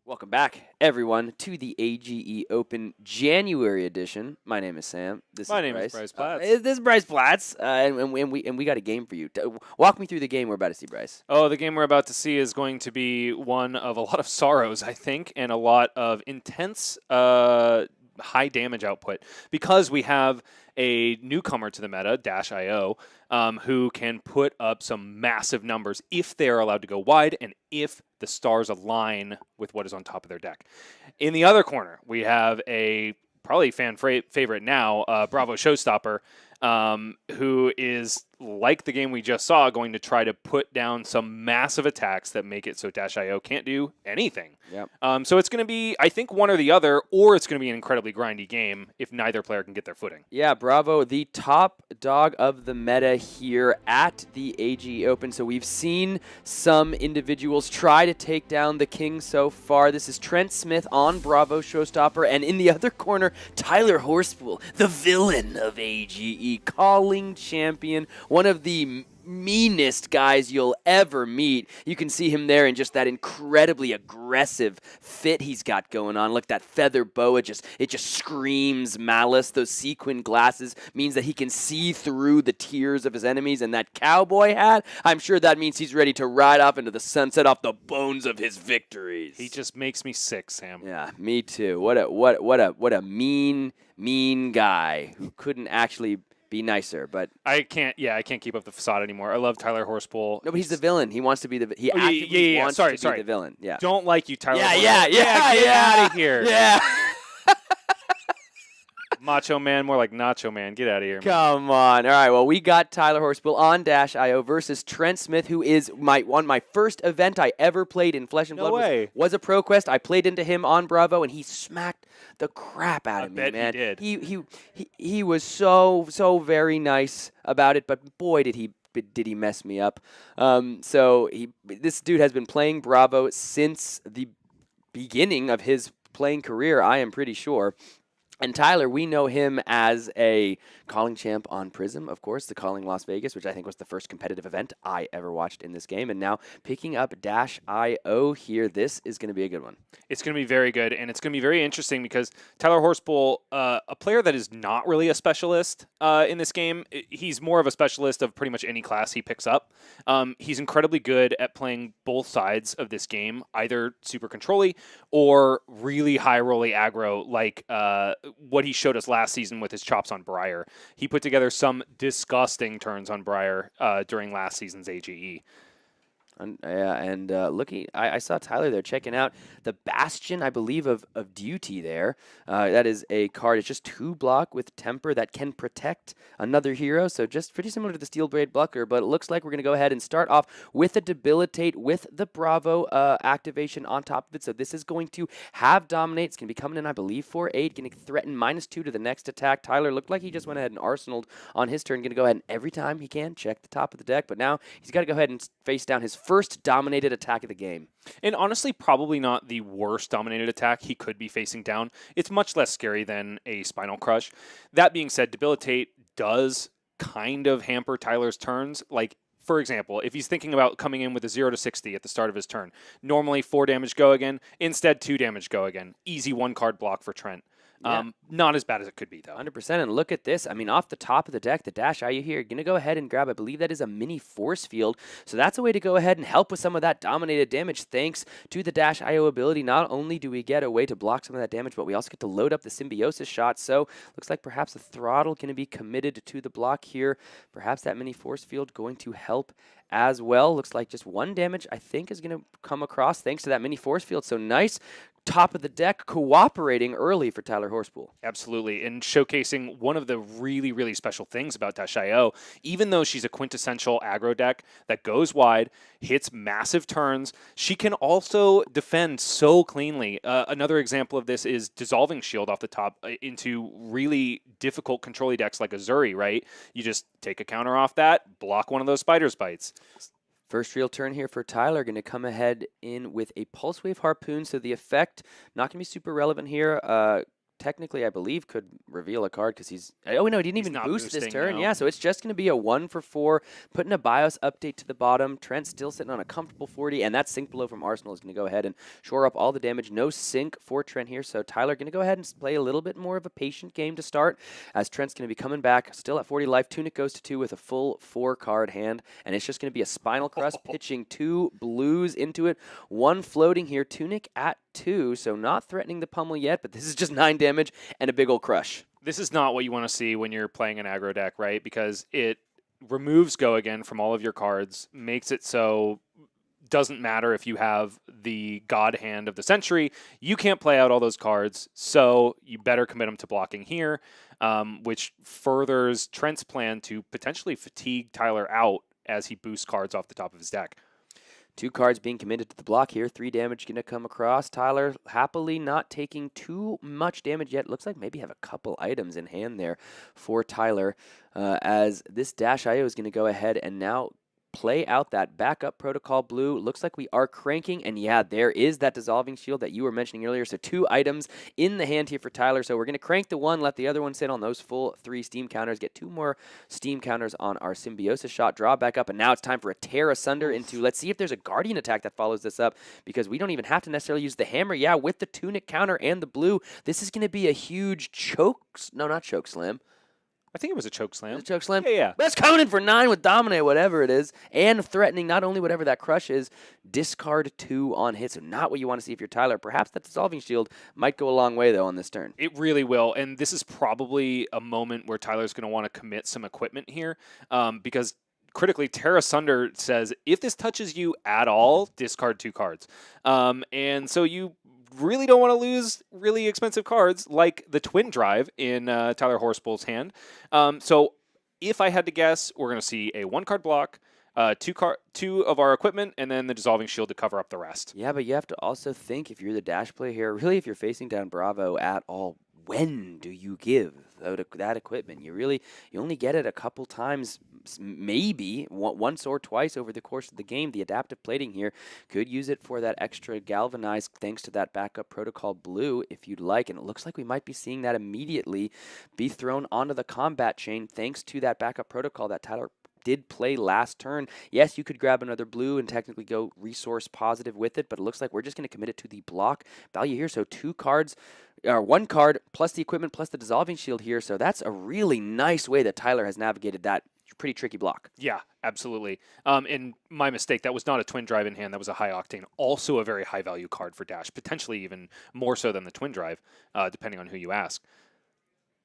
Welcome back, everyone, to the AGE Open January edition. My name is Sam. My name is Bryce Platts. This is Bryce Platts, and we got a game for you. Walk me through the game we're about to see, Bryce. Oh, the game we're about to see is going to be one of a lot of sorrows, I think, and a lot of intense high damage output because we have a newcomer to the meta, -io, who can put up some massive numbers if they're allowed to go wide and if the stars align with what is on top of their deck. In the other corner, we have a probably fan favorite now, Bravo Showstopper, who is, like the game we just saw, going to try to put down some massive attacks that make it so -io can't do anything. Yep. So it's going to be, I think, one or the other, or it's going to be an incredibly grindy game if neither player can get their footing. Yeah, Bravo, the top dog of the meta here at the AGE Open. So we've seen some individuals try to take down the king so far. This is Trent Smith on Bravo Showstopper, and in the other corner, Tyler Horspool, the villain of AGE, calling champion, one of the meanest guys you'll ever meet. You can see him there in just that incredibly aggressive fit he's got going on. Look, that feather boa, it just screams malice. Those sequin glasses means that he can see through the tears of his enemies, and that cowboy hat, I'm sure that means he's ready to ride off into the sunset off the bones of his victories. He just makes me sick, Sam. Yeah, me too. What a mean guy who couldn't actually be nicer, but I can't keep up the facade anymore. I love Tyler Horspool. No, but he's the villain. He wants to be the. He actively wants to be the villain. Yeah. Don't like you, Tyler. Yeah. Get out of here. Yeah. Macho Man, more like Nacho Man. Get out of here. Come on. All right. Well, we got Tyler Horspool on -io versus Trent Smith, who is my first event I ever played in Flesh and Blood. No way. Was a Pro Quest. I played into him on Bravo, and he smacked the crap out of me, man. He did. He was so very nice about it, but boy did he mess me up. This dude has been playing Bravo since the beginning of his playing career, I am pretty sure. And Tyler, we know him as a calling champ on Prism, of course, the Calling Las Vegas, which I think was the first competitive event I ever watched in this game. And now picking up -io here, this is going to be a good one. It's going to be very good, and it's going to be very interesting because Tyler Horspool, a player that is not really a specialist in this game, he's more of a specialist of pretty much any class he picks up. He's incredibly good at playing both sides of this game, either super control-y or really high-rolly aggro, like what he showed us last season with his chops on Briar. He put together some disgusting turns on Briar during last season's AGE. Looking, I saw Tyler there checking out the Bastion, I believe, of Duty there. That is a card. It's just 2 block with Temper that can protect another hero. So just pretty similar to the Steel Blade Buckler, but it looks like we're going to go ahead and start off with a Debilitate with the Bravo activation on top of it. So this is going to have Dominate. It's going to be coming in, I believe, for 8. Going to threaten -2 to the next attack. Tyler looked like he just went ahead and arsenaled on his turn. Going to go ahead and every time he can check the top of the deck, but now he's got to go ahead and face down his first dominated attack of the game. And honestly, probably not the worst dominated attack he could be facing down. It's much less scary than a Spinal Crush. That being said, Debilitate does kind of hamper Tyler's turns. Like, for example, if he's thinking about coming in with a 0 to 60 at the start of his turn, normally 4 damage go again, instead 2 damage go again. Easy 1-card block for Trent. Yeah. Not as bad as it could be, though. 100%. And look at this. I mean, off the top of the deck, the -io here, going to go ahead and grab, I believe that is a mini force field. So that's a way to go ahead and help with some of that dominated damage thanks to the -io ability. Not only do we get a way to block some of that damage, but we also get to load up the symbiosis shot. So looks like perhaps the throttle going to be committed to the block here. Perhaps that mini force field going to help as well. Looks like just 1 damage, I think, is going to come across thanks to that mini force field. So nice top of the deck cooperating early for Tyler Horspool. Absolutely, and showcasing one of the really, really special things about -io, even though she's a quintessential aggro deck that goes wide, hits massive turns, she can also defend so cleanly. Another example of this is Dissolving Shield off the top into really difficult control-y decks like Azuri, right? You just take a counter off that, block one of those spider's bites. First real turn here for Tyler, going to come ahead in with a Pulse Wave Harpoon, so the effect, not going to be super relevant here. technically, I believe, could reveal a card because he's. Oh, no, he didn't He's even not boost this boosting, turn. no. Yeah, so it's just going to be a 1 for 4, putting a BIOS update to the bottom. Trent still sitting on a comfortable 40, and that sync below from Arsenal is going to go ahead and shore up all the damage. No sync for Trent here, so Tyler going to go ahead and play a little bit more of a patient game to start, as Trent's going to be coming back, still at 40 life. Tunic goes to 2 with a full 4-card hand, and it's just going to be a Spinal Crust pitching 2 blues into it, 1 floating here. Tunic at 2, so not threatening the pummel yet, but this is just 9 damage and a big old crush. This is not what you want to see when you're playing an aggro deck, right? Because it removes Go Again from all of your cards, makes it so doesn't matter if you have the God Hand of the Century. You can't play out all those cards, so you better commit them to blocking here, which furthers Trent's plan to potentially fatigue Tyler out as he boosts cards off the top of his deck. 2 cards being committed to the block here. 3 damage going to come across. Tyler happily not taking too much damage yet. Looks like maybe have a couple items in hand there for Tyler, as this Dash IO is going to go ahead and now play out that backup protocol blue. Looks like we are cranking, and yeah, there is that dissolving shield that you were mentioning earlier. So 2 items in the hand here for Tyler. So we're going to crank the 1, let the other one sit on those full 3 steam counters, get 2 more steam counters on our Symbiosis shot, draw back up, and now it's time for a Tear Asunder into, let's see if there's a Guardian attack that follows this up, because we don't even have to necessarily use the hammer. Yeah, with the Tunic counter and the blue, this is going to be a huge choke slam. I think it was a choke slam. Choke slam? Yeah. That's coming in for 9 with Dominate, whatever it is, and threatening not only whatever that crush is, discard 2 on hit. So not what you want to see if you're Tyler. Perhaps that Dissolving Shield might go a long way, though, on this turn. It really will, and this is probably a moment where Tyler's going to want to commit some equipment here, because critically, Tear Asunder says, if this touches you at all, discard 2 cards. And so you really don't want to lose really expensive cards like the Twin Drive in Tyler Horspool's hand. So if I had to guess, we're going to see a 1-card block, 2 of our equipment, and then the Dissolving Shield to cover up the rest. Yeah, but you have to also think, if you're the Dash player here, really if you're facing down Bravo at all, when do you give that equipment? You only get it a couple times, maybe once or twice over the course of the game. The adaptive plating here could use it for that extra galvanized thanks to that backup protocol blue if you'd like, and it looks like we might be seeing that immediately be thrown onto the combat chain thanks to that backup protocol that Tyler did play last turn. Yes, you could grab another blue and technically go resource positive with it, but it looks like we're just going to commit it to the block value here. So 2 cards, or 1 card plus the equipment plus the Dissolving Shield here. So that's a really nice way that Tyler has navigated that pretty tricky block. Yeah, absolutely. And my mistake, that was not a Twin Drive in hand. That was a High Octane. Also a very high value card for Dash, potentially even more so than the Twin Drive, depending on who you ask.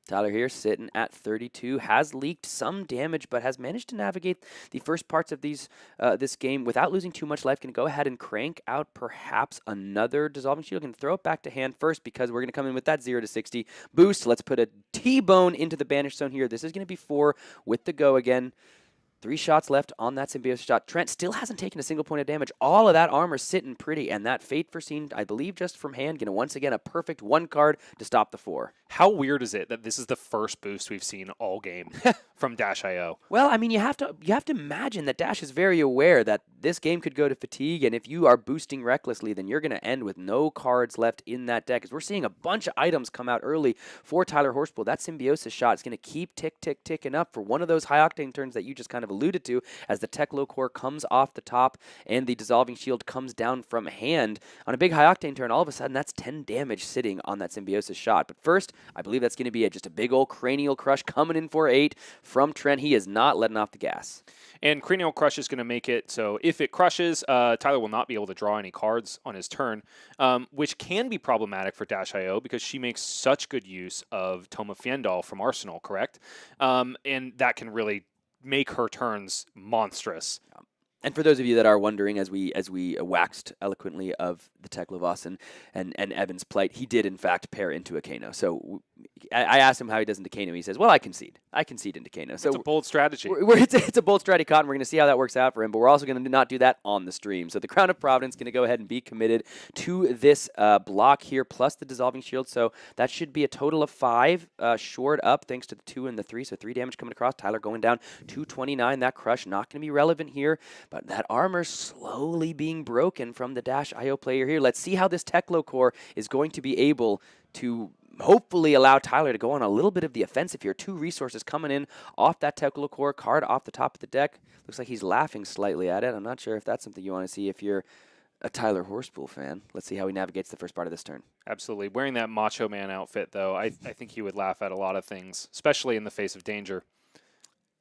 Tyler here sitting at 32, has leaked some damage, but has managed to navigate the first parts of this game without losing too much life. Going to go ahead and crank out perhaps another Dissolving Shield. Going to throw it back to hand first because we're going to come in with that 0 to 60 boost. Let's put a T-Bone into the Banish Zone here. This is going to be 4 with the Go Again. 3 shots left on that Symbiosis shot. Trent still hasn't taken a single point of damage. All of that armor sitting pretty, and that Fate Foreseen, I believe, just from hand, going to once again a perfect 1 card to stop the 4. How weird is it that this is the first boost we've seen all game from Dash IO? Well, I mean, you have to imagine that Dash is very aware that this game could go to fatigue, and if you are boosting recklessly, then you're going to end with no cards left in that deck. As we're seeing a bunch of items come out early for Tyler Horspool. That Symbiosis shot is going to keep ticking up for one of those high octane turns that you just kind of alluded to, as the Teklo core comes off the top and the Dissolving Shield comes down from hand. On a big high octane turn, all of a sudden that's 10 damage sitting on that Symbiosis shot. But first, I believe that's going to be just a big old Cranial Crush coming in for 8 from Trent. He is not letting off the gas. And Cranial Crush is going to make it so if it crushes, Tyler will not be able to draw any cards on his turn, which can be problematic for Dash IO because she makes such good use of Toma Fiendal from Arsenal, correct? And that can really make her turns monstrous. And for those of you that are wondering, as we waxed eloquently of the Teklovas and Evan's plight, he did in fact pair into a Kano. So I asked him how he does into Kano. He says, "Well, I concede into Kano." So it's a bold strategy. It's a bold strategy, Cotton. We're going to see how that works out for him, but we're also going to not do that on the stream. So the Crown of Providence going to go ahead and be committed to this block here, plus the Dissolving Shield. So that should be a total of 5 shored up, thanks to the 2 and the 3. So 3 damage coming across. Tyler going down 229. That crush not going to be relevant here. But that armor slowly being broken from the Dash IO player here. Let's see how this Teklo core is going to be able to hopefully allow Tyler to go on a little bit of the offensive here. 2 resources coming in off that Technical card off the top of the deck. Looks like he's laughing slightly at it. I'm not sure if that's something you want to see if you're a Tyler Horspool fan. Let's see how he navigates the first part of this turn. Absolutely. Wearing that Macho Man outfit, though, I think he would laugh at a lot of things, especially in the face of danger.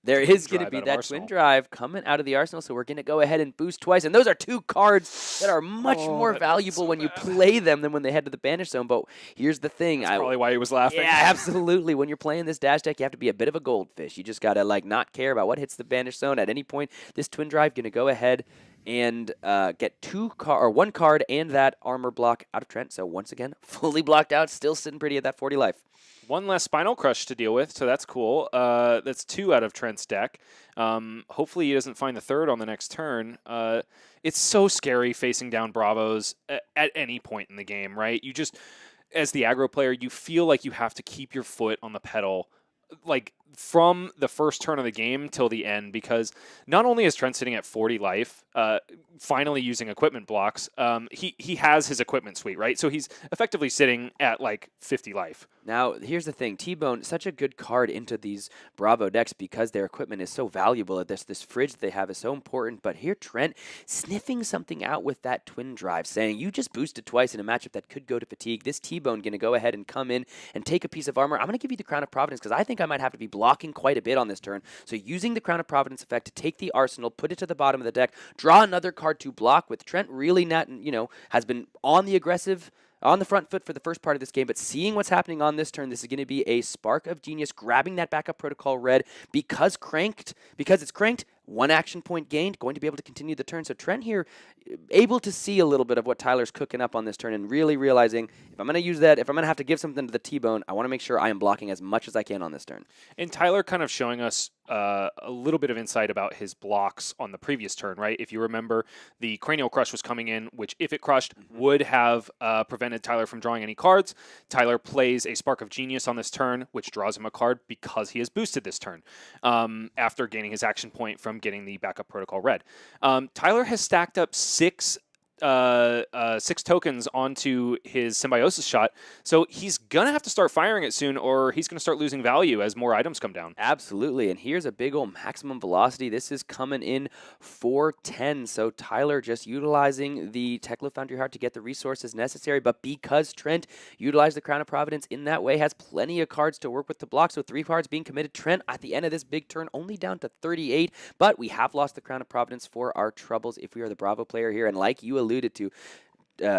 There is going to be that Twin Drive coming out of the Arsenal, so we're going to go ahead and boost twice. And those are 2 cards that are much more valuable when you play them than when they head to the Banish Zone. But here's the thing. That's probably why he was laughing. Yeah, absolutely. When you're playing this Dash deck, you have to be a bit of a goldfish. You just got to not care about what hits the Banish Zone at any point. This Twin Drive going to go ahead and get 1 card and that armor block out of Trent. So once again, fully blocked out, still sitting pretty at that 40 life. 1 less Spinal Crush to deal with, so that's cool. That's 2 out of Trent's deck. Hopefully he doesn't find the 3rd on the next turn. It's so scary facing down Bravos at any point in the game, right? You just, as the aggro player, you feel like you have to keep your foot on the pedal, from the first turn of the game till the end, because not only is Trent sitting at 40 life, finally using equipment blocks, he has his equipment suite, right? So he's effectively sitting at 50 life. Now, here's the thing. T-Bone, such a good card into these Bravo decks because their equipment is so valuable. This fridge that they have is so important. But here, Trent sniffing something out with that Twin Drive, saying, you just boosted twice in a matchup that could go to fatigue. This T-Bone going to go ahead and come in and take a piece of armor. I'm going to give you the Crown of Providence because I think I might have to be blocking quite a bit on this turn. So using the Crown of Providence effect to take the Arsenal, put it to the bottom of the deck, draw another card to block with Trent really not, has been on the aggressive, on the front foot for the first part of this game, but seeing what's happening on this turn, this is going to be a Spark of Genius, grabbing that backup protocol red because it's cranked, 1 action point gained, going to be able to continue the turn. So Trent here, able to see a little bit of what Tyler's cooking up on this turn and really realizing if I'm going to use that, if I'm going to have to give something to the T-Bone, I want to make sure I am blocking as much as I can on this turn. And Tyler kind of showing us a little bit of insight about his blocks on the previous turn, right? If you remember, the Cranial Crush was coming in, which if it crushed, would have prevented Tyler from drawing any cards. Tyler plays a Spark of Genius on this turn, which draws him a card because he has boosted this turn after gaining his action point from getting the backup protocol red. Tyler has stacked up 6 tokens onto his Symbiosis shot, so he's gonna have to start firing it soon, or he's gonna start losing value as more items come down. Absolutely, and here's a big old maximum velocity. This is coming in 410, so Tyler just utilizing the Tekla Foundry Heart to get the resources necessary, but because Trent utilized the Crown of Providence in that way, has plenty of cards to work with to block, so 3 cards being committed. Trent, at the end of this big turn, only down to 38, but we have lost the Crown of Providence for our troubles if we are the Bravo player here, and like you alluded to,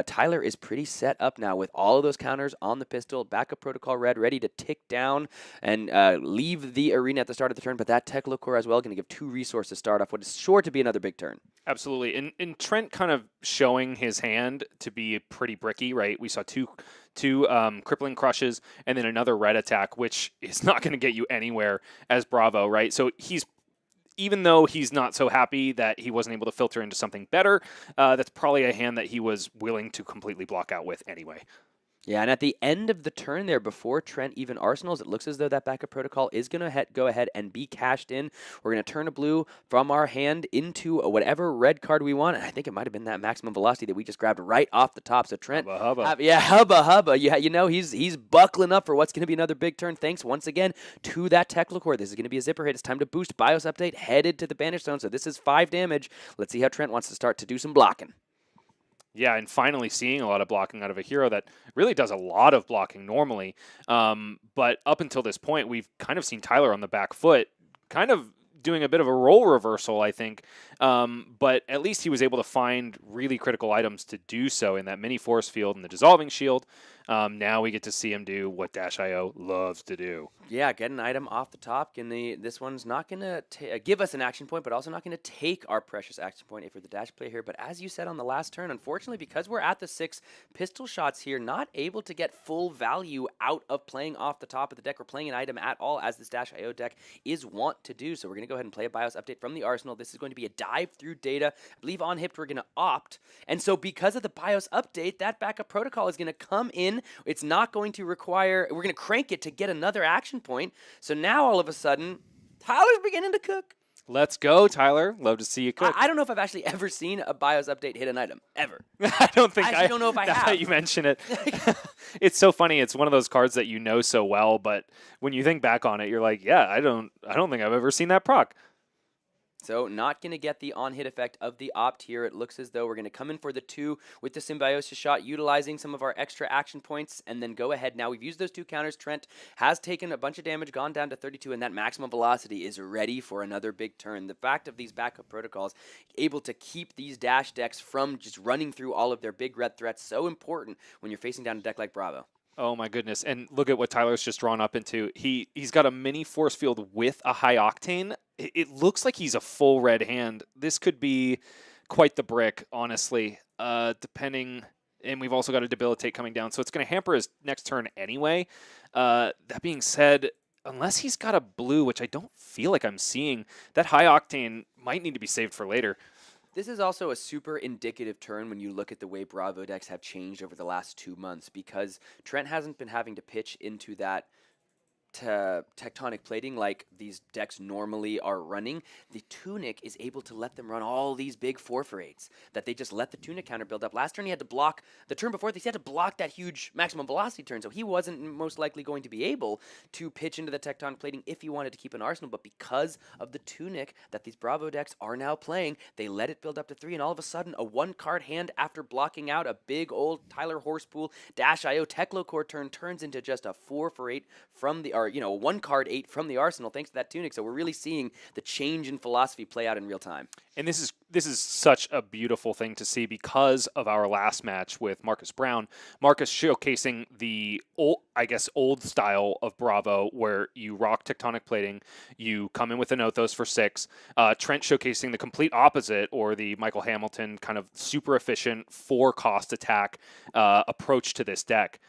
Tyler is pretty set up now with all of those counters on the pistol, backup protocol red ready to tick down and leave the arena at the start of the turn, but that Tekla core as well going to give 2 resources to start off what is sure to be another big turn. Absolutely, and Trent kind of showing his hand to be pretty bricky, right? We saw two crippling crushes and then another red attack, which is not going to get you anywhere as Bravo, right? So even though he's not so happy that he wasn't able to filter into something better, that's probably a hand that he was willing to completely block out with anyway. Yeah, and at the end of the turn there, before Trent even arsenals, it looks as though that backup protocol is going to go ahead and be cashed in. We're going to turn a blue from our hand into whatever red card we want, and I think it might have been that maximum velocity that we just grabbed right off the top. So Trent, hubba. Yeah, he's buckling up for what's going to be another big turn. Thanks once again to that Tekla core. This is going to be a zipper hit. It's time to boost BIOS update, headed to the Banish Zone. So this is 5 damage. Let's see how Trent wants to start to do some blocking. Yeah, and finally seeing a lot of blocking out of a hero that really does a lot of blocking normally. But up until this point, we've kind of seen Tyler on the back foot, kind of doing a bit of a role reversal, I think. But at least he was able to find really critical items to do so in that mini force field and the dissolving shield. Now we get to see him do what Dash.io loves to do. Yeah, get an item off the top. This one's not going to give us an action point, but also not going to take our precious action point if we're the Dash player here. But as you said on the last turn, unfortunately, because we're at the 6 pistol shots here, not able to get full value out of playing off the top of the deck or playing an item at all, as this Dash.io deck is wont to do. So we're going to go ahead and play a BIOS update from the Arsenal. This is going to be a dive through data. I believe on Hipped we're going to opt. And so because of the BIOS update, that backup protocol is going to come in. It's not going to require, we're going to crank it to get another action point. So now all of a sudden, Tyler's beginning to cook. Let's go, Tyler. Love to see you cook. I don't know if I've actually ever seen a BIOS update hit an item, ever. I don't think I actually don't know if I now have. that you mention it. It's so funny. It's one of those cards that you know so well, but when you think back on it, you're like, yeah, I don't think I've ever seen that proc. So not going to get the on-hit effect of the opt here. It looks as though we're going to come in for the 2 with the Symbiosis shot, utilizing some of our extra action points, and then go ahead. Now we've used those 2 counters. Trent has taken a bunch of damage, gone down to 32, and that maximum velocity is ready for another big turn. The fact of these backup protocols, able to keep these dash decks from just running through all of their big red threats, so important when you're facing down a deck like Bravo. Oh my goodness. And look at what Tyler's just drawn up into. He's got a mini force field with a high octane. It looks like he's a full red hand. This could be quite the brick, honestly. Depending, and we've also got a debilitate coming down, so it's going to hamper his next turn anyway. That being said, unless he's got a blue, which I don't feel like I'm seeing, that high octane might need to be saved for later. This is also a super indicative turn when you look at the way Bravo decks have changed over the last 2 months, because Trent hasn't been having to pitch into that tectonic plating like these decks normally are running. The Tunic is able to let them run all these big 4-for-8s that they just let the Tunic counter build up. Last turn he had to block, the turn before this he had to block that huge maximum velocity turn, so he wasn't most likely going to be able to pitch into the tectonic plating if he wanted to keep an arsenal, but because of the Tunic that these Bravo decks are now playing, they let it build up to 3, and all of a sudden a 1-card hand after blocking out a big old Tyler Horspool Dash.io Techlocore turn turns into just a 4-for-8 from the, or, you know, a 1-card 8 from the arsenal thanks to that Tunic. So we're really seeing the change in philosophy play out in real time. And this is such a beautiful thing to see because of our last match with Marcus Brown. Marcus showcasing the old style of Bravo, where you rock tectonic plating, you come in with an Othos for 6. Trent showcasing the complete opposite, or the Michael Hamilton kind of super efficient 4-cost attack approach to this deck.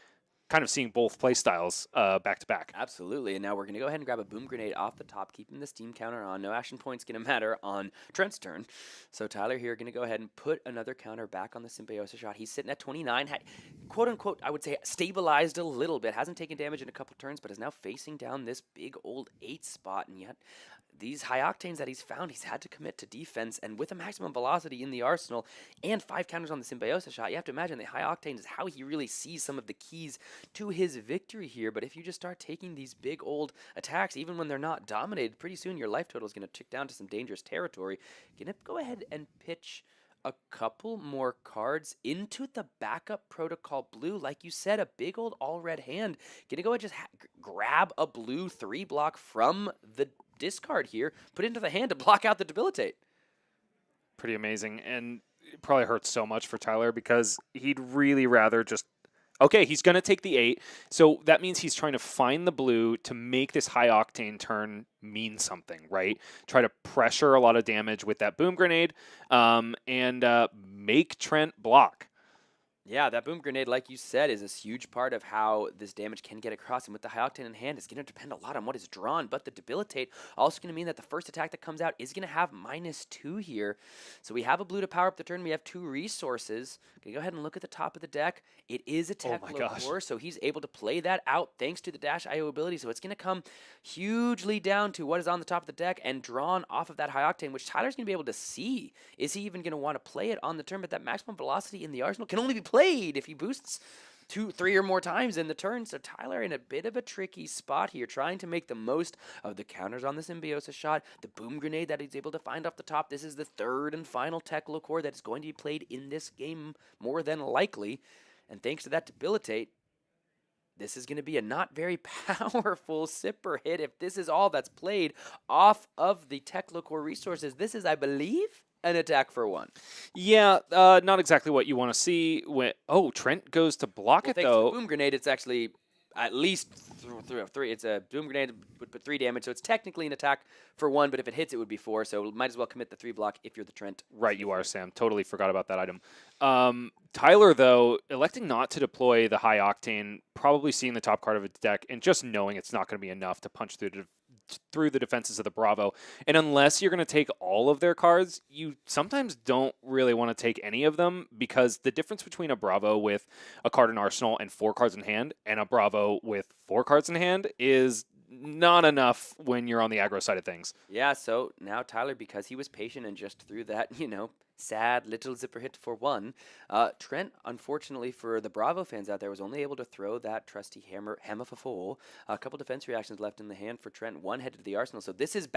Kind of seeing both play styles back to back. Absolutely, and now we're going to go ahead and grab a Boom Grenade off the top, keeping the Steam counter on. No action points going to matter on Trent's turn. So Tyler here going to go ahead and put another counter back on the Symbiosis shot. He's sitting at 29, had, quote-unquote, I would say, stabilized a little bit. Hasn't taken damage in a couple turns, but is now facing down this big old 8 spot, and yet these high octanes that he's found, he's had to commit to defense, and with a maximum velocity in the arsenal and 5 counters on the Symbiosis shot, you have to imagine the high octanes is how he really sees some of the keys to his victory here. But if you just start taking these big old attacks, even when they're not dominated, pretty soon your life total is going to tick down to some dangerous territory. Gonna go ahead and pitch a couple more cards into the backup protocol blue. Like you said, a big old all-red hand. Gonna go ahead and just grab a blue 3-block from the discard here, put it into the hand to block out the debilitate. Pretty amazing, and it probably hurts so much for Tyler because he'd really rather just... Okay, he's going to take the 8, so that means he's trying to find the blue to make this high octane turn mean something, right? Try to pressure a lot of damage with that Boom Grenade and make Trent block. Yeah, that Boom Grenade, like you said, is a huge part of how this damage can get across. And with the high octane in hand, it's going to depend a lot on what is drawn. But the debilitate also going to mean that the first attack that comes out is going to have -2 here. So we have a blue to power up the turn. We have 2 resources. Going to go ahead and look at the top of the deck. It is a Techlocore, so he's able to play that out thanks to the Dash.io ability. So it's going to come hugely down to what is on the top of the deck and drawn off of that high octane, which Tyler's going to be able to see. Is he even going to want to play it on the turn? But that maximum velocity in the arsenal can only be played if he boosts 2, 3 or more times in the turn. So Tyler in a bit of a tricky spot here, trying to make the most of the counters on the Symbiosis shot, the Boom Grenade that he's able to find off the top. This is the 3rd and final Techlocore that is going to be played in this game more than likely. And thanks to that debilitate, this is going to be a not very powerful Sipper hit. If this is all that's played off of the Techlocore resources, this is, I believe, an attack for 1. Yeah, not exactly what you want to see. When Trent goes to block it, thanks though. To the Boom Grenade, it's actually at least 3. It's a Boom Grenade would put 3 damage, so it's technically an attack for 1, but if it hits, it would be 4, so might as well commit the 3 block if you're the Trent. Right, you are, Sam. Totally forgot about that item. Tyler, though, electing not to deploy the high octane, probably seeing the top card of its deck and just knowing it's not going to be enough to punch through the defenses of the Bravo. And unless you're going to take all of their cards, you sometimes don't really want to take any of them, because the difference between a Bravo with a card in arsenal and 4 cards in hand and a Bravo with 4 cards in hand is not enough when you're on the aggro side of things. Yeah, so now Tyler, because he was patient and just threw that, sad little zipper hit for one, Trent, unfortunately for the Bravo fans out there, was only able to throw that trusty hammer for four. A couple defense reactions left in the hand for Trent, one headed to the arsenal. So this has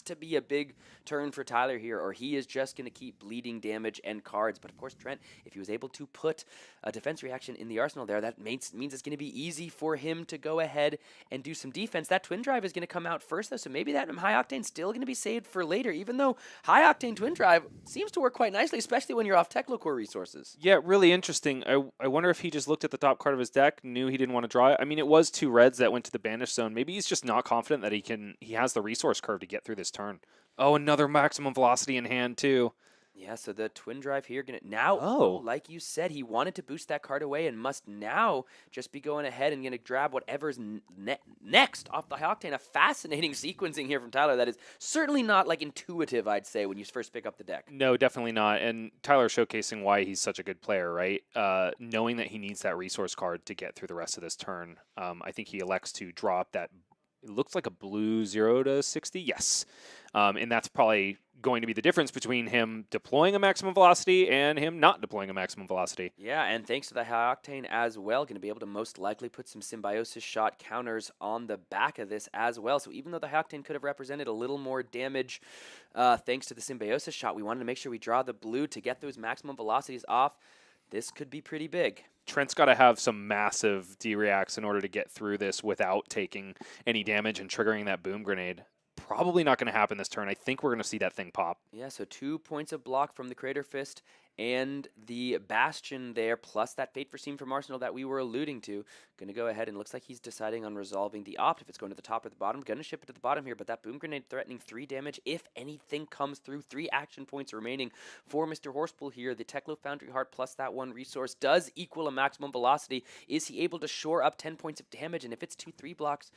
to be a big turn for Tyler here, or he is just going to keep bleeding damage and cards. But of course, Trent, if he was able to put a defense reaction in the arsenal there, that means it's going to be easy for him to go ahead and do some defense. That twin drive is going to come out first, though, so maybe that high octane still going to be saved for later, even though high octane twin drive seems to work quite nicely, especially when you're off Techlocore resources. Yeah, really interesting. I wonder if he just looked at the top card of his deck, knew he didn't want to draw it. I mean, it was 2 reds that went to the banish zone. Maybe he's just not confident that he has the resource curve to get through this turn. Oh, another maximum velocity in hand too. Yeah, so the twin drive here gonna now. Oh. Like you said, he wanted to boost that card away and must now just be going ahead and gonna grab whatever's next off the high octane. A fascinating sequencing here from Tyler that is certainly not like intuitive, I'd say, when you first pick up the deck. No, definitely not. And Tyler showcasing why he's such a good player, right? Knowing that he needs that resource card to get through the rest of this turn. I think he elects to drop that. It looks like a blue 0 to 60. Yes. And that's probably going to be the difference between him deploying a maximum velocity and him not deploying a maximum velocity. Yeah, and thanks to the high octane as well, going to be able to most likely put some symbiosis shot counters on the back of this as well. So even though the high octane could have represented a little more damage thanks to the symbiosis shot, we wanted to make sure we draw the blue to get those maximum velocities off. This could be pretty big. Trent's got to have some massive D-reacts in order to get through this without taking any damage and triggering that boom grenade. Probably not going to happen this turn. I think we're going to see that thing pop. Yeah, so 2 points of block from the Crater Fist and the Bastion there, plus that Fate Foreseen from Arsenal that we were alluding to. Going to go ahead and looks like he's deciding on resolving the opt. If it's going to the top or the bottom, going to ship it to the bottom here, but that Boom Grenade threatening 3 damage if anything comes through. 3 action points remaining for Mr. Horspool here. The Techlo Foundry Heart plus that 1 resource does equal a maximum velocity. Is he able to shore up 10 points of damage? And if it's 2-3 blocks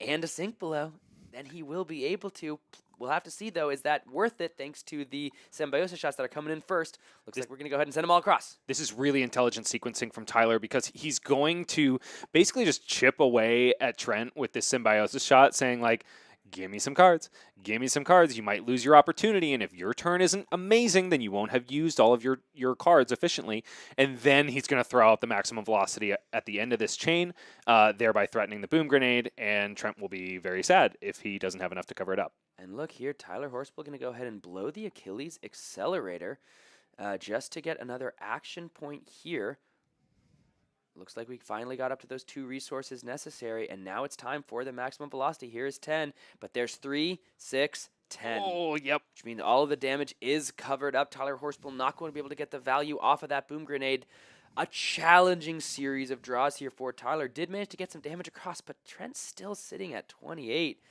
and a sink below, then he will be able to. We'll have to see, though, is that worth it thanks to the symbiosis shots that are coming in first. Looks like we're going to go ahead and send them all across. This is really intelligent sequencing from Tyler because he's going to basically just chip away at Trent with this symbiosis shot, saying, like, give me some cards. Give me some cards. You might lose your opportunity, and if your turn isn't amazing, then you won't have used all of your cards efficiently. And then he's going to throw out the maximum velocity at the end of this chain, thereby threatening the boom grenade, and Trent will be very sad if he doesn't have enough to cover it up. And look here, Tyler Horspool going to go ahead and blow the Achilles Accelerator just to get another action point here. Looks like we finally got up to those 2 resources necessary, and now it's time for the maximum velocity. Here is 10, but there's 3, 6, 10. Oh, yep. Which means all of the damage is covered up. Tyler Horspool not going to be able to get the value off of that boom grenade. A challenging series of draws here for Tyler. Did manage to get some damage across, but Trent's still sitting at 28.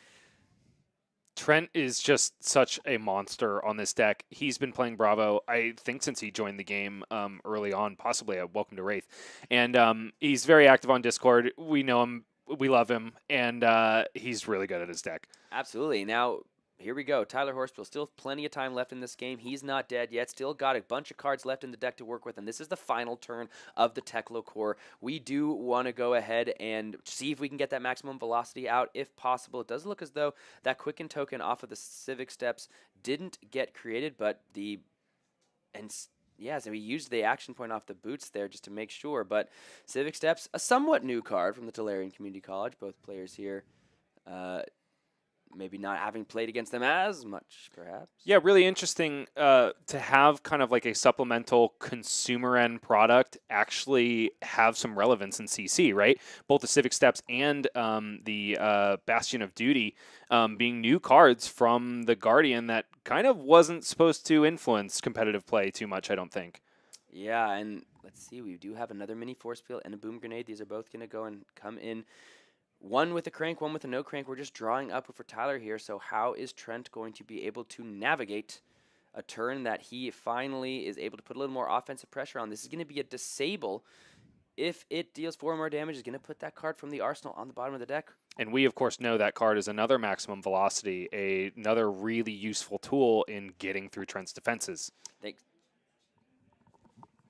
Trent is just such a monster on this deck. He's been playing Bravo, I think, since he joined the game early on, possibly a Welcome to Wraith. And he's very active on Discord. We know him. We love him. And he's really good at his deck. Absolutely. Now, here we go. Tyler Horspool, still plenty of time left in this game. He's not dead yet. Still got a bunch of cards left in the deck to work with, and this is the final turn of the Techlo Core. We do want to go ahead and see if we can get that maximum velocity out if possible. It does look as though that Quicken token off of the Civic Steps didn't get created, but yeah, so we used the action point off the boots there just to make sure, but Civic Steps, a somewhat new card from the Tolarian Community College. Both players here maybe not having played against them as much, perhaps. Yeah, really interesting to have kind of like a supplemental consumer end product actually have some relevance in CC, right? Both the Civic Steps and the Bastion of Duty being new cards from the Guardian that kind of wasn't supposed to influence competitive play too much, I don't think. Yeah, and let's see, we do have another mini force field and a boom grenade. These are both going to go and come in. One with a crank, one with a no crank. We're just drawing up for Tyler here. So how is Trent going to be able to navigate a turn that he finally is able to put a little more offensive pressure on? This is going to be a disable. If it deals 4 more damage, it's going to put that card from the arsenal on the bottom of the deck. And we, of course, know that card is another maximum velocity, another really useful tool in getting through Trent's defenses.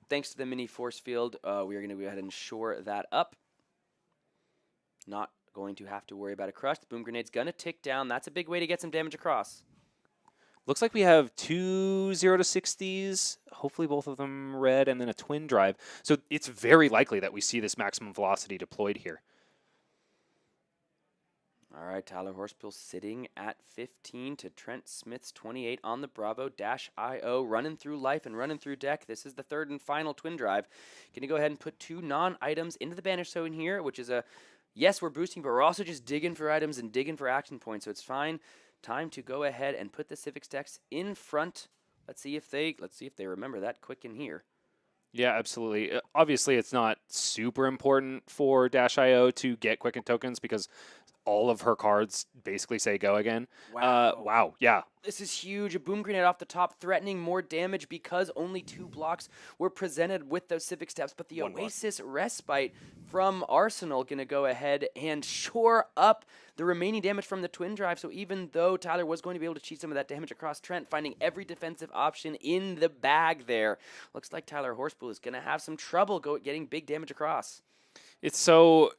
Thanks to the mini force field, we are going to go ahead and shore that up. Not going to have to worry about a crush. The boom grenade's going to tick down. That's a big way to get some damage across. Looks like we have 2 0-60s, hopefully both of them red, and then a twin drive. So it's very likely that we see this maximum velocity deployed here. All right, Tyler Horspool sitting at 15 to Trent Smith's 28 on the Bravo-IO, running through life and running through deck. This is the third and final twin drive. Going to go ahead and put 2 non-items into the banish zone here, which is yes, we're boosting, but we're also just digging for items and digging for action points, so it's fine. Time to go ahead and put the Civics decks in front. Let's see if they remember that quick in here. Yeah, absolutely. Obviously, it's not super important for -IO to get Quicken tokens because all of her cards basically say go again. Wow. Yeah. This is huge. A boom grenade off the top, threatening more damage because only 2 blocks were presented with those Civic steps. But the Oasis Respite from Arsenal going to go ahead and shore up the remaining damage from the twin drive. So even though Tyler was going to be able to cheat some of that damage across, Trent finding every defensive option in the bag there. Looks like Tyler Horspool is going to have some trouble getting big damage across. It's so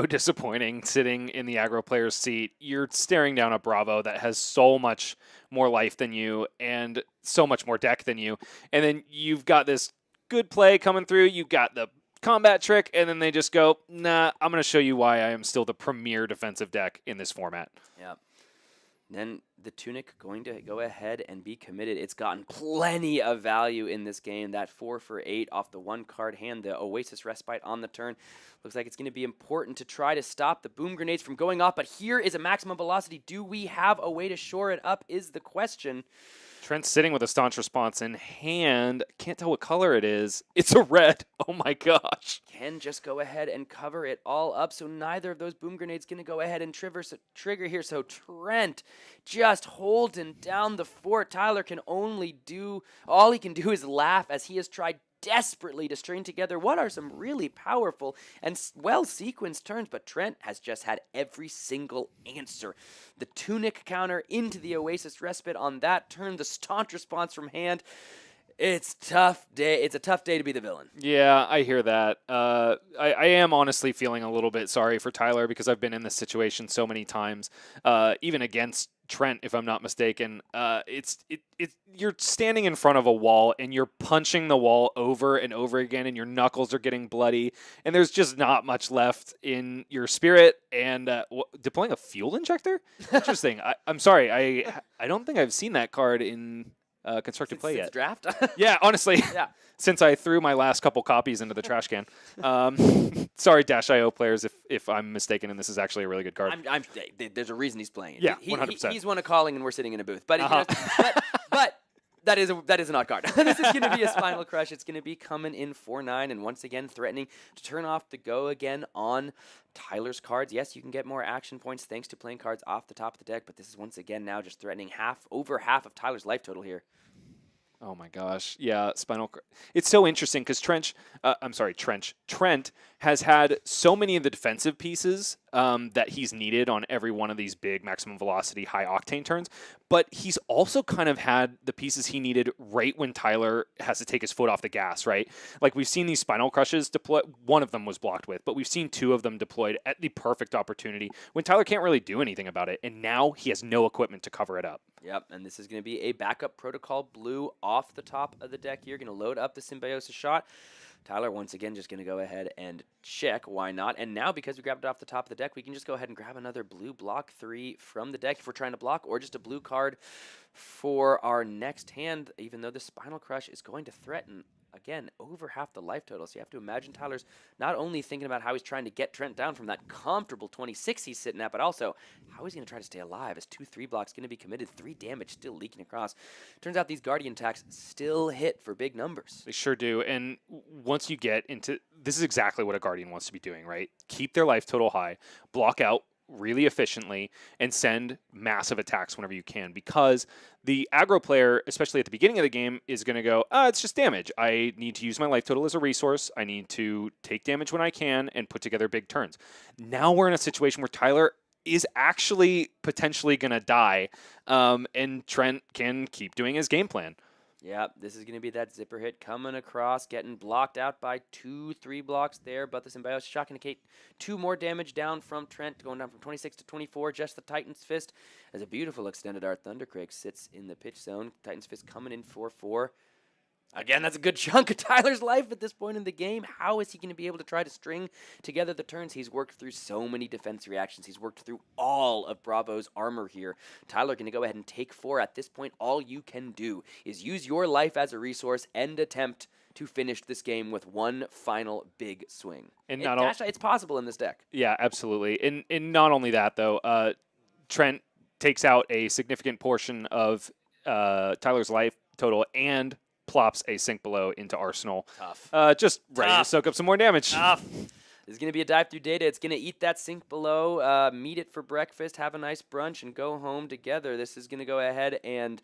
disappointing sitting in the aggro player's seat. You're staring down a Bravo that has so much more life than you and so much more deck than you. And then you've got this good play coming through. You've got the combat trick, and then they just go, nah, I'm going to show you why I am still the premier defensive deck in this format. Yeah. Then the Tunic going to go ahead and be committed. It's gotten plenty of value in this game. That 4 for 8 off the 1-card hand, the Oasis Respite on the turn. Looks like it's going to be important to try to stop the boom grenades from going off, but here is a maximum velocity. Do we have a way to shore it up is the question. Trent's sitting with a staunch response in hand. Can't tell what color it is. It's a red. Oh my gosh. Can just go ahead and cover it all up, so neither of those boom grenades going to go ahead and trigger here. So Trent just holding down the fort. Tyler can only do, all he can do is laugh as he has tried desperately to string together what are some really powerful and well-sequenced turns, but Trent has just had every single answer. The Tunic counter into the Oasis Respite on that turn, the staunch response from hand. It's tough day. It's a tough day to be the villain. Yeah, I hear that. I am honestly feeling a little bit sorry for Tyler because I've been in this situation so many times, even against Trent, if I'm not mistaken. You're standing in front of a wall and you're punching the wall over and over again, and your knuckles are getting bloody, and there's just not much left in your spirit. And deploying a fuel injector? Interesting. I'm sorry. I don't think I've seen that card in constructed play yet. Draft? Yeah, honestly. Yeah. Since I threw my last couple copies into the trash can. Sorry, -IO players, if I'm mistaken, and this is actually a really good card. There's a reason he's playing it. Yeah, 100%. He's one of calling, and we're sitting in a booth. But, but that is an odd card. This is going to be a Spinal Crush. It's going to be coming in 4-9, and once again threatening to turn off the go again on Tyler's cards. Yes, you can get more action points thanks to playing cards off the top of the deck, but this is once again now just threatening over half of Tyler's life total here. Oh my gosh. Yeah, it's so interesting because Trent has had so many of the defensive pieces that he's needed on every one of these big maximum velocity, high octane turns, but he's also kind of had the pieces he needed right when Tyler has to take his foot off the gas, right? Like we've seen these Spinal Crushes deploy, one of them was blocked with, but we've seen 2 of them deployed at the perfect opportunity when Tyler can't really do anything about it, and now he has no equipment to cover it up. Yep, and this is going to be a backup protocol blue off the top of the deck here. Going to load up the Symbiosis shot. Tyler, once again, just going to go ahead and check. Why not? And now, because we grabbed it off the top of the deck, we can just go ahead and grab another blue block 3 from the deck if we're trying to block, or just a blue card for our next hand, even though the Spinal Crush is going to threaten, again, over half the life total. So you have to imagine Tyler's not only thinking about how he's trying to get Trent down from that comfortable 26 he's sitting at, but also how he's going to try to stay alive as 2-3 blocks going to be committed, 3 damage still leaking across. Turns out these Guardian attacks still hit for big numbers. They sure do. And once you get into, this is exactly what a Guardian wants to be doing, right? Keep their life total high, block out really efficiently, and send massive attacks whenever you can, because the aggro player, especially at the beginning of the game, is going to go, it's just damage. I need to use my life total as a resource. I need to take damage when I can and put together big turns. Now we're in a situation where Tyler is actually potentially going to die, and Trent can keep doing his game plan. Yeah, this is going to be that zipper hit coming across, getting blocked out by 2-3 blocks there, but the Symbiosis Shot going to take 2 more damage down from Trent, going down from 26 to 24. Just the Titan's Fist as a beautiful extended art Thunderquake sits in the pitch zone. Titan's Fist coming in for 4. Again, that's a good chunk of Tyler's life at this point in the game. How is he going to be able to try to string together the turns? He's worked through so many defense reactions. He's worked through all of Bravo's armor here. Tyler going to go ahead and take 4. At this point, all you can do is use your life as a resource and attempt to finish this game with one final big swing. And It's possible in this deck. Yeah, absolutely. And not only that, though, Trent takes out a significant portion of Tyler's life total and plops a Sink Below into Arsenal. Tough. Just ready to soak up some more damage. Tough. There's going to be a dive through data. It's going to eat that Sink Below, meet it for breakfast, have a nice brunch, and go home together. This is going to go ahead and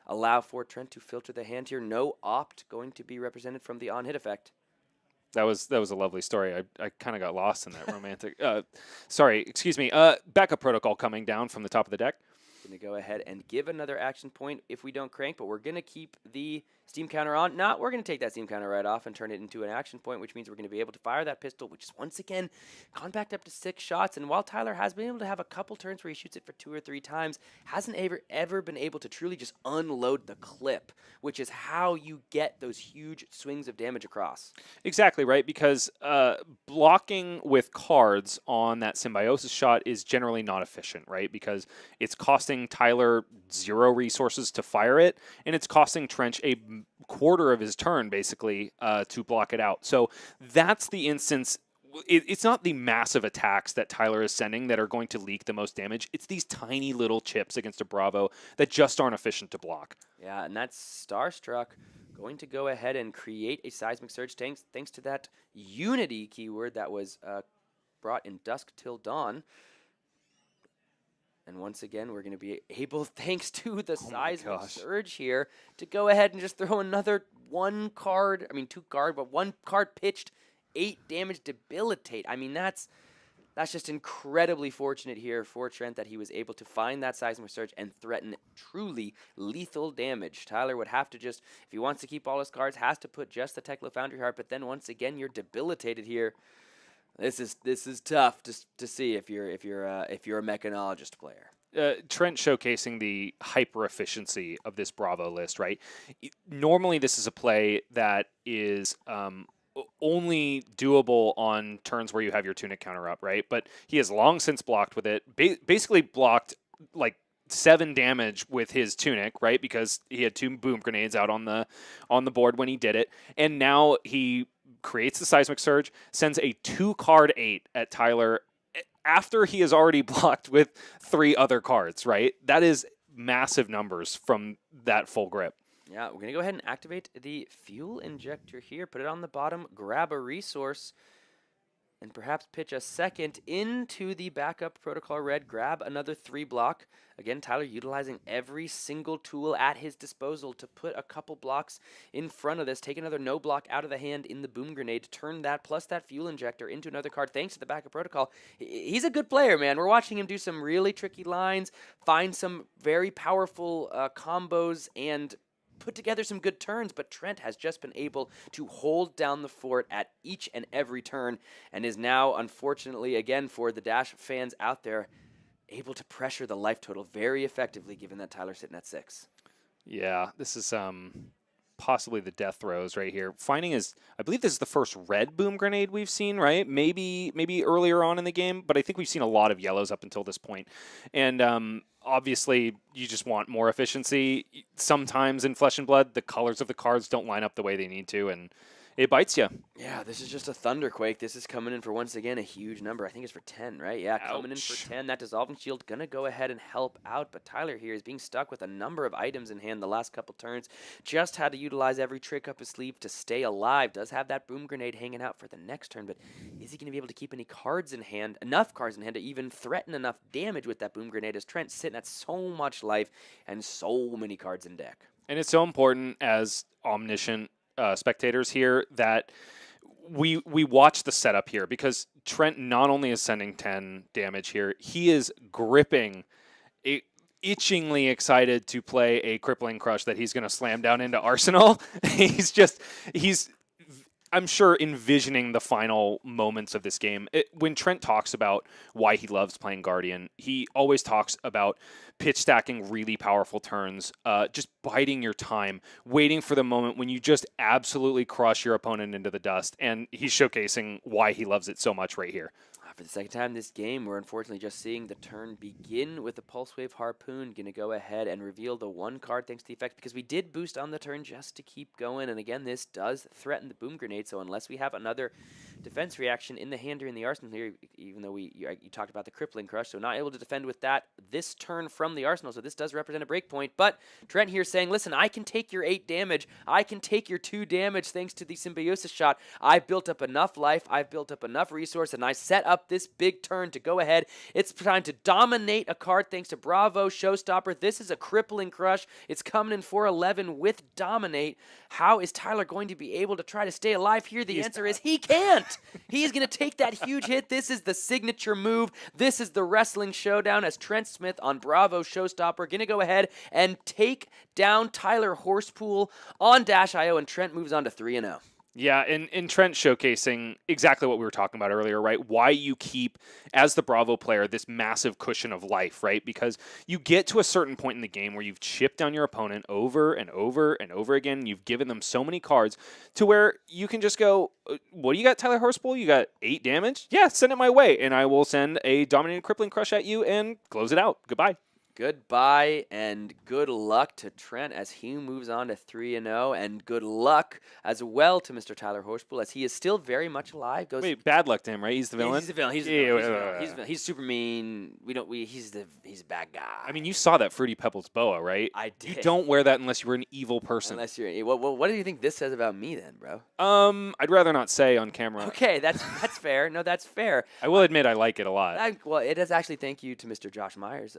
allow for Trent to filter the hand here. No opt going to be represented from the on-hit effect. That was a lovely story. I kind of got lost in that romantic. Sorry, excuse me. Backup protocol coming down from the top of the deck. Going to go ahead and give another action point if we don't crank, but we're going to keep the steam counter on. We're going to take that steam counter right off and turn it into an action point, which means we're going to be able to fire that pistol, which is once again gone back up to 6 shots. And while Tyler has been able to have a couple turns where he shoots it for 2 or 3 times, hasn't ever been able to truly just unload the clip, which is how you get those huge swings of damage across. Exactly, right? Because blocking with cards on that Symbiosis Shot is generally not efficient, right? Because it's costing Tyler 0 resources to fire it, and it's costing Trench a quarter of his turn, basically, to block it out. So that's the instance. It's not the massive attacks that Tyler is sending that are going to leak the most damage. It's these tiny little chips against a Bravo that just aren't efficient to block. Yeah, and that's Starstruck going to go ahead and create a Seismic Surge thanks to that Unity keyword that was brought in Dusk Till Dawn. And once again, we're going to be able, thanks to the Seismic Surge here, to go ahead and just throw another 2 card, but 1 card pitched, 8 damage, Debilitate. I mean, that's just incredibly fortunate here for Trent that he was able to find that Seismic Surge and threaten truly lethal damage. Tyler would have to just, if he wants to keep all his cards, has to put just the Tekla Foundry Heart, but then once again, you're debilitated here. This is tough to see if you're a mechanologist player. Trent showcasing the hyper efficiency of this Bravo list, right? Normally, this is a play that is only doable on turns where you have your Tunic counter up, right? But he has long since blocked with it. Basically blocked like 7 damage with his Tunic, right? Because he had 2 boom grenades out on the board when he did it, and now he creates the Seismic Surge, sends a 2-card 8 at Tyler after he has already blocked with 3 other cards, right? That is massive numbers from that full grip. Yeah, we're going to go ahead and activate the fuel injector here, put it on the bottom, grab a resource, and perhaps pitch a second into the backup protocol red, grab another 3 block. Again, Tyler utilizing every single tool at his disposal to put a couple blocks in front of this, take another no block out of the hand in the boom grenade to turn that plus that fuel injector into another card thanks to the backup protocol. He's a good player, man. We're watching him do some really tricky lines, find some very powerful combos, and put together some good turns, but Trent has just been able to hold down the fort at each and every turn and is now, unfortunately, again, for the Dash fans out there, able to pressure the life total very effectively, given that Tyler's sitting at 6. Yeah, this is possibly the death throes right here. I believe this is the first red boom grenade we've seen, right? Maybe earlier on in the game, but I think we've seen a lot of yellows up until this point. And obviously, you just want more efficiency. Sometimes in Flesh and Blood, the colors of the cards don't line up the way they need to, and it bites you. Yeah, this is just a Thunderquake. This is coming in for, once again, a huge number. I think it's for 10, right? Yeah, Ouch. Coming in for 10. That Dissolving Shield going to go ahead and help out, but Tyler here is being stuck with a number of items in hand the last couple turns. Just had to utilize every trick up his sleeve to stay alive. Does have that Boom Grenade hanging out for the next turn, but is he going to be able to keep any cards in hand, enough cards in hand to even threaten enough damage with that Boom Grenade, as Trent's sitting at so much life and so many cards in deck? And it's so important as omniscient spectators here that we watch the setup here, because Trent not only is sending 10 damage here, he is gripping itchingly excited to play a crippling crush that he's going to slam down into Arsenal. he's I'm sure envisioning the final moments of this game. When Trent talks about why he loves playing Guardian, he always talks about pitch stacking really powerful turns, just biding your time, waiting for the moment when you just absolutely crush your opponent into the dust. And he's showcasing why he loves it so much right here. For the second time this game, we're unfortunately just seeing the turn begin with the Pulse Wave Harpoon. Going to go ahead and reveal the one card thanks to the effect, because we did boost on the turn just to keep going. And again, this does threaten the Boom Grenade, so unless we have another defense reaction in the hand or in the arsenal here, even though you talked about the Crippling Crush, so not able to defend with that this turn from the arsenal, so this does represent a break point. But Trent here saying, listen, I can take your 8 damage, I can take your 2 damage thanks to the Symbiosis Shot. I've built up enough life, I've built up enough resource, and I set up this big turn to go ahead. It's time to dominate a card thanks to Bravo, Showstopper. This is a Crippling Crush. It's coming in 4-11 with Dominate. How is Tyler going to be able to try to stay alive here? The answer is he can't. He's going to take that huge hit. This is the signature move. This is the wrestling showdown as Trent Smith on Bravo, Showstopper going to go ahead and take down Tyler Horspool on Dash.io, and Trent moves on to 3-0. Yeah, and Trent showcasing exactly what we were talking about earlier, right? Why you keep, as the Bravo player, this massive cushion of life, right? Because you get to a certain point in the game where you've chipped down your opponent over and over and over again. And you've given them so many cards to where you can just go, what do you got, Tyler Horspool? You got 8 damage? Yeah, send it my way, and I will send a Dominated Crippling Crush at you and close it out. Goodbye. Goodbye and good luck to Trent as he moves on to 3-0, and good luck as well to Mr. Tyler Horspool as he is still very much alive. Wait, bad luck to him, right? He's the villain. He's the villain. He's the villain. He's super mean. He's a bad guy. I mean, you saw that Fruity Pebbles boa, right? I did. You don't wear that unless you were an evil person. Unless you're what do you think this says about me then, bro? I'd rather not say on camera. Okay, that's fair. No, that's fair. I will admit I like it a lot. Well, it is actually thank you to Mr. Josh Myers,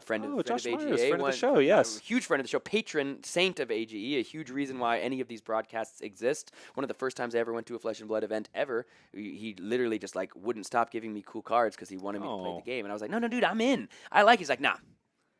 friend of Josh AGA, Myers, friend of the show, yes. Huge friend of the show, patron saint of AGE, a huge reason why any of these broadcasts exist. One of the first times I ever went to a Flesh and Blood event ever, he literally just like wouldn't stop giving me cool cards because he wanted me to play the game, and I was like, no, dude, I'm in. I like it. He's like, nah.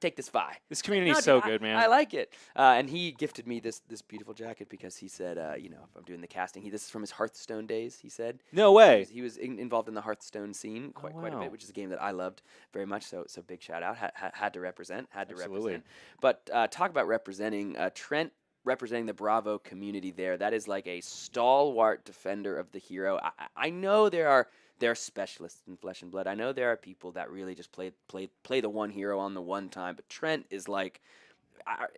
Take this Vi. This community is so good, man. I like it. And he gifted me this beautiful jacket because he said, if I'm doing the casting, this is from his Hearthstone days, he said. No way. He was involved in the Hearthstone scene quite a bit, which is a game that I loved very much. So big shout out. Had to represent. Absolutely. But talk about representing Trent. Representing the Bravo community there. That is like a stalwart defender of the hero. I know there are specialists in Flesh and Blood. I know there are people that really just play the one hero on the one time. But Trent is like,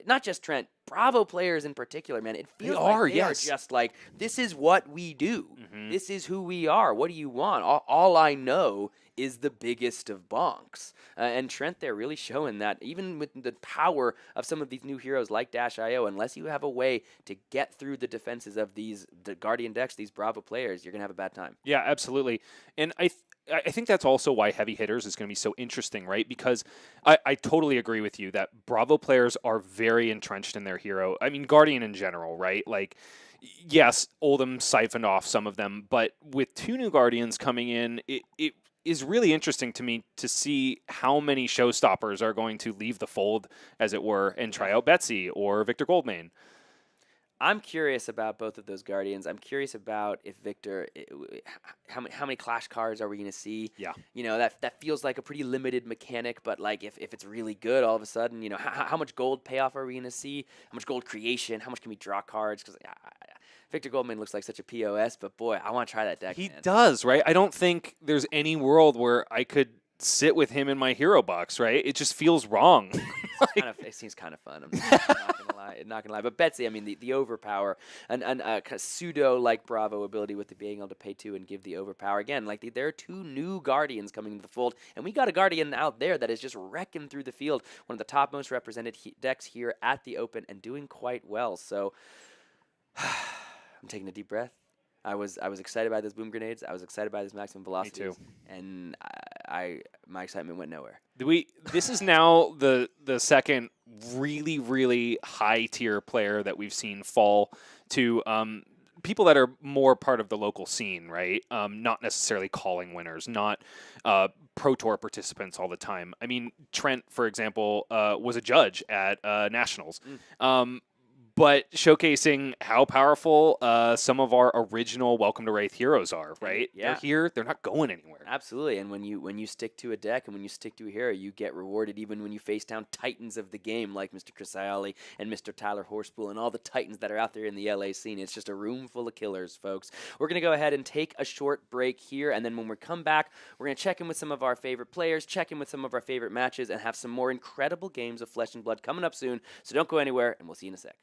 not just Trent, Bravo players in particular, man. It feels they are just like, this is what we do. Mm-hmm. This is who we are. What do you want? All I know is the biggest of bonks. And Trent there really showing that even with the power of some of these new heroes like Dash.io, unless you have a way to get through the defenses of the Guardian decks, these Bravo players, you're going to have a bad time. Yeah, absolutely. And I think that's also why Heavy Hitters is going to be so interesting, right? Because I totally agree with you that Bravo players are very entrenched in their hero. I mean, Guardian in general, right? Like, yes, Oldham siphoned off some of them, but with 2 new Guardians coming in, it is really interesting to me to see how many Showstoppers are going to leave the fold, as it were, and try out Betsy or Victor Goldmane. I'm curious about both of those Guardians. I'm curious about if Victor, how many Clash cards are we going to see? Yeah. That feels like a pretty limited mechanic, but like if it's really good, all of a sudden, how much gold payoff are we going to see? How much gold creation? How much can we draw cards? Because Victor Goldmane looks like such a POS, but boy, I want to try that deck. He does, right? I don't think there's any world where I could sit with him in my hero box, right? It just feels wrong. It seems kind of fun. I'm not gonna lie. But Betsy, I mean, the overpower and a pseudo like Bravo ability with the being able to pay 2 and give the overpower again. Like there are 2 new Guardians coming into the fold, and we got a Guardian out there that is just wrecking through the field. One of the top most represented decks here at the Open and doing quite well. So I'm taking a deep breath. I was excited by those boom grenades. I was excited by this maximum velocity. Me too. And my excitement went nowhere. This is now the second really, really high tier player that we've seen fall to people that are more part of the local scene, right? Not necessarily calling winners, not Pro Tour participants all the time. I mean, Trent, for example, was a judge at Nationals. But showcasing how powerful some of our original Welcome to Wraith heroes are, right? Yeah. They're here. They're not going anywhere. Absolutely, and when you stick to a deck and when you stick to a hero, you get rewarded even when you face down titans of the game like Mr. Crisaioli and Mr. Tyler Horspool and all the titans that are out there in the LA scene. It's just a room full of killers, folks. We're going to go ahead and take a short break here, and then when we come back, we're going to check in with some of our favorite players, check in with some of our favorite matches, and have some more incredible games of Flesh and Blood coming up soon, so don't go anywhere, and we'll see you in a sec.